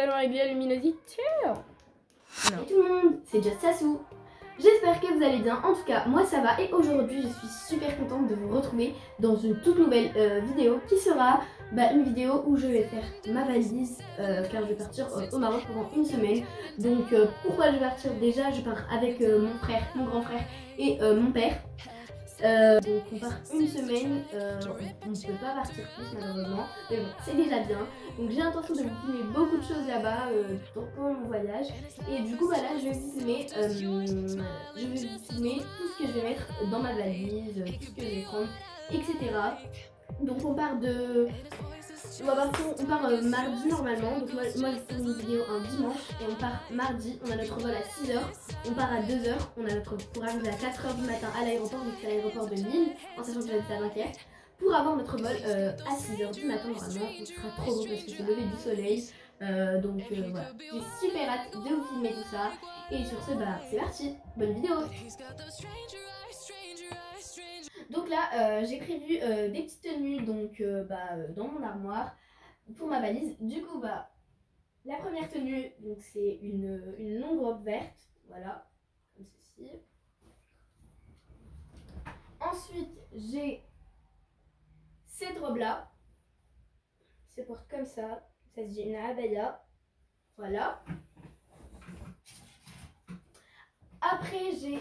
allons régler la luminosité. Salut tout le monde, c'est Just Sassou. J'espère que vous allez bien, en tout cas moi ça va et aujourd'hui je suis super contente de vous retrouver dans une toute nouvelle vidéo qui sera une vidéo où je vais faire ma valise car je vais partir au Maroc pendant une semaine. Donc pourquoi je vais partir? Déjà je pars avec mon frère, mon grand frère et mon père. Donc on part une semaine, on ne peut pas partir plus malheureusement, mais bon c'est déjà bien. Donc j'ai l'intention de vous filmer beaucoup de choses là-bas pendant mon voyage. Et du coup voilà, je vais vous filmer tout ce que je vais mettre dans ma valise, tout ce que je vais prendre, etc. Donc on part mardi normalement, donc moi je fais une vidéo un dimanche et on part mardi, on a notre vol à 6h, on part à 2h, on a pour arriver à 4h du matin à l'aéroport, donc c'est l'aéroport de Lille, en sachant que j'habite à Dunkerque, pour avoir notre vol à 6h du matin normalement, ce sera trop beau parce que c'est le lever du soleil, donc voilà, j'ai super hâte de vous filmer tout ça, et sur ce c'est parti, bonne vidéo. Donc là j'ai prévu des petites tenues donc dans mon armoire pour ma valise. Du coup la première tenue donc c'est une longue robe verte, voilà, comme ceci. Ensuite j'ai cette robe là, se porte comme ça se dit une abaya, voilà. Après j'ai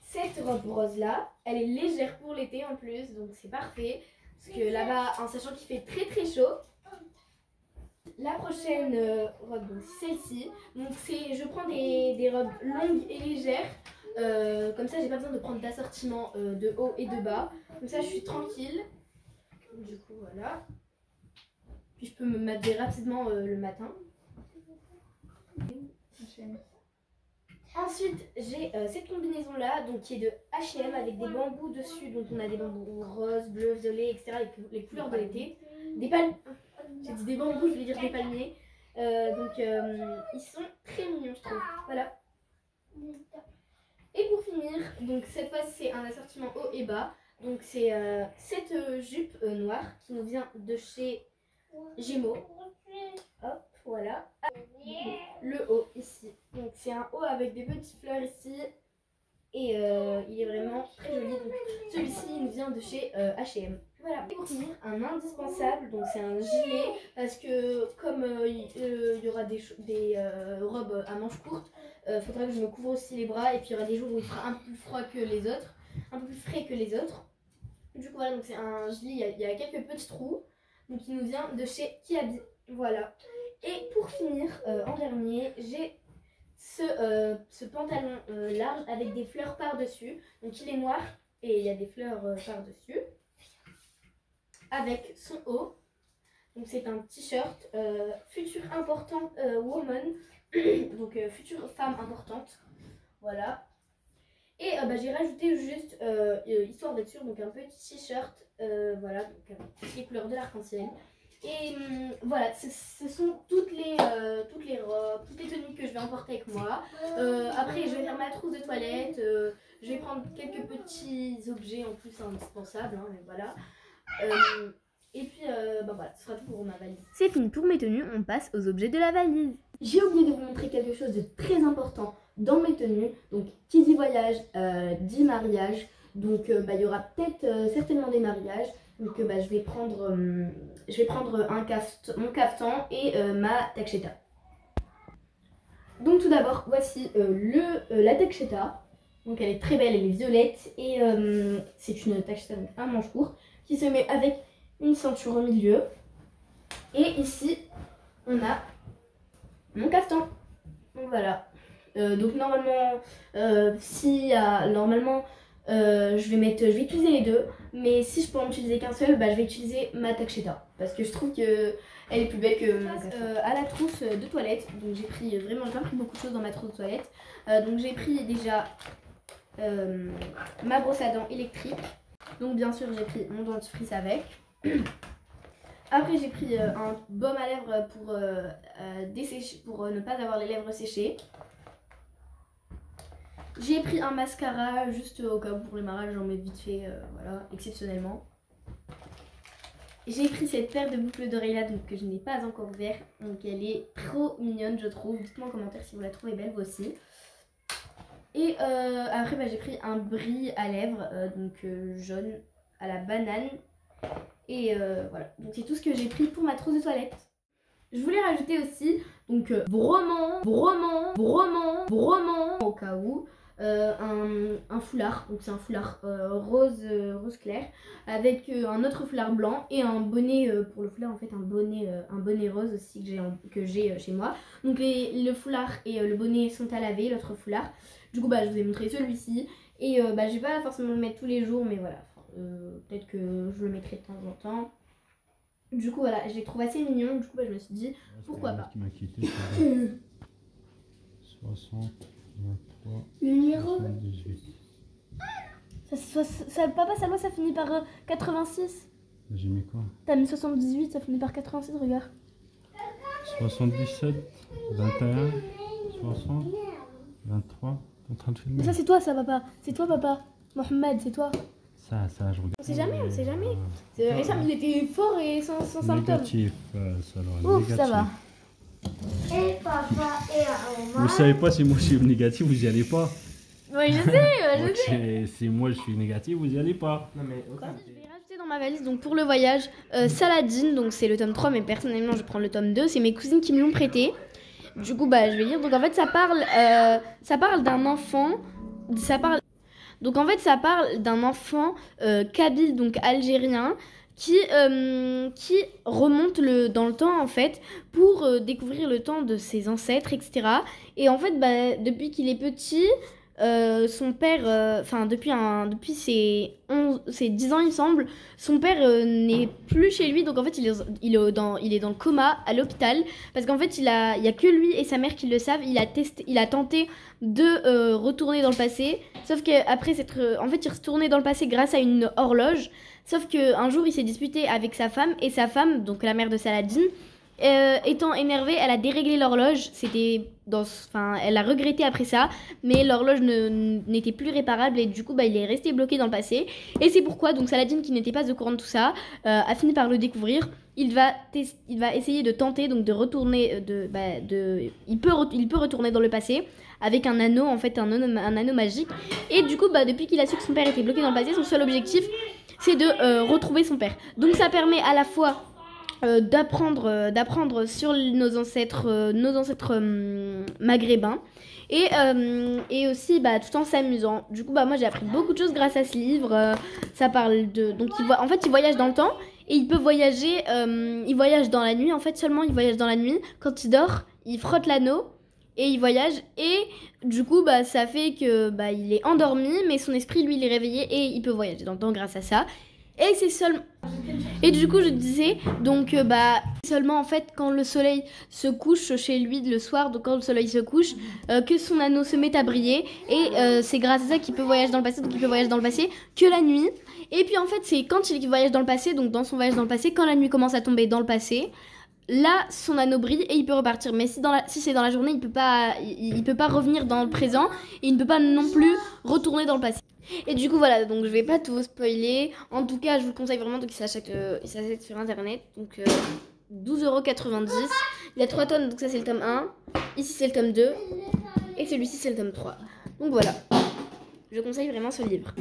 cette robe rose là, elle est légère pour l'été en plus, donc c'est parfait. Parce que là-bas, en sachant qu'il fait très très chaud. La prochaine robe, donc celle-ci. Donc je prends des robes longues et légères. Comme ça, j'ai pas besoin de prendre d'assortiment de haut et de bas. Comme ça, je suis tranquille. Du coup, voilà. Puis je peux me m'habiller rapidement le matin. Ensuite j'ai cette combinaison là donc qui est de H&M avec des bambous dessus, donc on a des bambous roses, bleus, violets, etc. les couleurs de l'été. Des palmes, j'ai dit des bambous, je voulais dire des palmiers. Ils sont très mignons je trouve, voilà. Et pour finir, donc cette fois c'est un assortiment haut et bas. Donc c'est cette jupe noire qui nous vient de chez Gémeaux. Hop, voilà. Le haut ici, donc c'est un haut avec des petites fleurs ici et il est vraiment très joli. Donc celui-ci il nous vient de chez H&M. Voilà. Et pour finir, un indispensable, donc c'est un gilet parce que comme il y aura des robes à manches courtes, faudra que je me couvre aussi les bras et puis il y aura des jours où il fera un peu plus froid que les autres, un peu plus frais que les autres. Du coup voilà, donc c'est un gilet, il y a quelques petits trous, donc il nous vient de chez Kiabi, voilà. Et pour finir, en dernier, j'ai ce pantalon large avec des fleurs par-dessus. Donc il est noir et il y a des fleurs par-dessus. Avec son haut. Donc c'est un t-shirt future important woman. Donc future femme importante. Voilà. Et j'ai rajouté juste, histoire d'être sûre, donc un petit t-shirt. Voilà, donc avec les couleurs de l'arc-en-ciel. Et voilà, ce sont toutes les robes, toutes les tenues que je vais emporter avec moi. Après, je vais faire ma trousse de toilette. Je vais prendre quelques petits objets en plus indispensables. Hein, mais voilà. Et puis, voilà, ce sera tout pour ma valise. C'est fini pour mes tenues, on passe aux objets de la valise. J'ai oublié de vous montrer quelque chose de très important dans mes tenues. Donc, qui dit voyage, dit mariage. Donc, il y aura peut-être certainement des mariages. Donc je vais prendre mon caftan et ma tacheta. Donc tout d'abord voici la tacheta. Donc elle est très belle, elle est violette et c'est une tacheta à manches courtes qui se met avec une ceinture au milieu. Et ici on a mon caftan. Donc voilà. Donc normalement je vais utiliser les deux, mais si je peux en utiliser qu'un seul, je vais utiliser ma tacheta parce que je trouve que elle est plus belle que mon caftan. À la trousse de toilette, donc j'ai pris j'ai pas pris beaucoup de choses dans ma trousse de toilette. Donc j'ai pris déjà ma brosse à dents électrique. Donc bien sûr j'ai pris mon dentifrice avec. Après j'ai pris un baume à lèvres pour dessécher, pour ne pas avoir les lèvres séchées. J'ai pris un mascara juste au cas où pour les mariages, j'en mets vite fait, voilà, exceptionnellement. J'ai pris cette paire de boucles d'oreilles là donc, que je n'ai pas encore ouverte. Donc elle est trop mignonne je trouve. Dites-moi en commentaire si vous la trouvez belle vous aussi. Et après bah, j'ai pris un bris à lèvres jaune à la banane. Et voilà, donc c'est tout ce que j'ai pris pour ma trousse de toilette. Je voulais rajouter aussi, donc vraiment, au cas où, un foulard. Donc c'est un foulard rose clair avec un autre foulard blanc et un bonnet pour le foulard en fait, un bonnet rose aussi que j'ai chez moi. Donc le foulard et le bonnet sont à laver, l'autre foulard. Du coup bah je vous ai montré celui-ci et bah je vais pas forcément le mettre tous les jours mais voilà. Peut-être que je le mettrai de temps en temps. Du coup voilà, je les trouve assez mignons. Du coup bah, je me suis dit pourquoi pas. 60, 23, Numéro 78. Papa, ça moi ça finit par 86. J'ai mis quoi? T'as mis 78, ça finit par 86, regarde. 77, 21, 60, 23. T'es en train de filmer? Ça c'est toi ça papa. C'est toi papa. Mohamed, c'est toi. Ça, je regarde. On sait jamais. Récemment il était fort et sans symptômes. Négatif, ça alors. Ouf, négatif. ça va. Et papa et maman. Vous savez pas si moi je suis négatif, vous y allez pas. Oui, je sais, Ok, si moi je suis négatif, vous y allez pas. Non mais Je vais rajouter dans ma valise donc pour le voyage Saladin, donc c'est le tome 3 mais personnellement je prends le tome 2, c'est mes cousines qui me l'ont prêté. Du coup bah je vais lire. Donc en fait ça parle d'un enfant, donc en fait ça parle d'un enfant kabyle donc algérien qui remonte dans le temps en fait pour découvrir le temps de ses ancêtres etc. Et en fait bah, depuis qu'il est petit son père, depuis ses 10 ans il me semble, son père n'est plus chez lui, donc en fait il est dans le coma à l'hôpital, parce qu'en fait il y a que lui et sa mère qui le savent. Il a tenté de retourner dans le passé, sauf qu'après en fait il est retourné dans le passé grâce à une horloge, sauf qu'un jour il s'est disputé avec sa femme, et sa femme, donc la mère de Saladin, étant énervée, elle a déréglé l'horloge. Elle a regretté après ça, mais l'horloge n'était plus réparable et du coup bah, il est resté bloqué dans le passé. Et c'est pourquoi donc Saladin, qui n'était pas au courant de tout ça, a fini par le découvrir. Il va essayer de tenter donc de retourner, il peut retourner dans le passé avec un anneau en fait, un anneau magique. Et du coup bah, depuis qu'il a su que son père était bloqué dans le passé, son seul objectif c'est de retrouver son père. Donc ça permet à la fois d'apprendre sur nos ancêtres maghrébins et aussi bah, tout en s'amusant. Du coup bah, moi j'ai appris beaucoup de choses grâce à ce livre. Ça parle de donc il voyage dans le temps et il peut voyager, il voyage dans la nuit en fait, seulement il voyage dans la nuit. Quand il dort il frotte l'anneau et il voyage, et du coup bah, ça fait que bah, il est endormi mais son esprit lui il est réveillé et il peut voyager dans le temps grâce à ça. Et c'est seulement... Et du coup je disais donc bah seulement en fait quand le soleil se couche chez lui le soir, donc quand le soleil se couche, que son anneau se met à briller, et c'est grâce à ça qu'il peut voyager dans le passé. Donc il peut voyager dans le passé que la nuit. Et puis en fait c'est quand il voyage dans le passé, donc dans son voyage dans le passé, quand la nuit commence à tomber dans le passé, là son anneau brille et il peut repartir. Mais si c'est dans la journée, il peut pas revenir dans le présent, et il ne peut pas non plus retourner dans le passé. Et du coup voilà, donc je vais pas tout spoiler. En tout cas je vous conseille vraiment, donc il s'achète sur internet. Donc 12,90 €. Il y a 3 tomes, donc ça c'est le tome 1. Ici c'est le tome 2. Et celui-ci c'est le tome 3. Donc voilà, je conseille vraiment ce livre.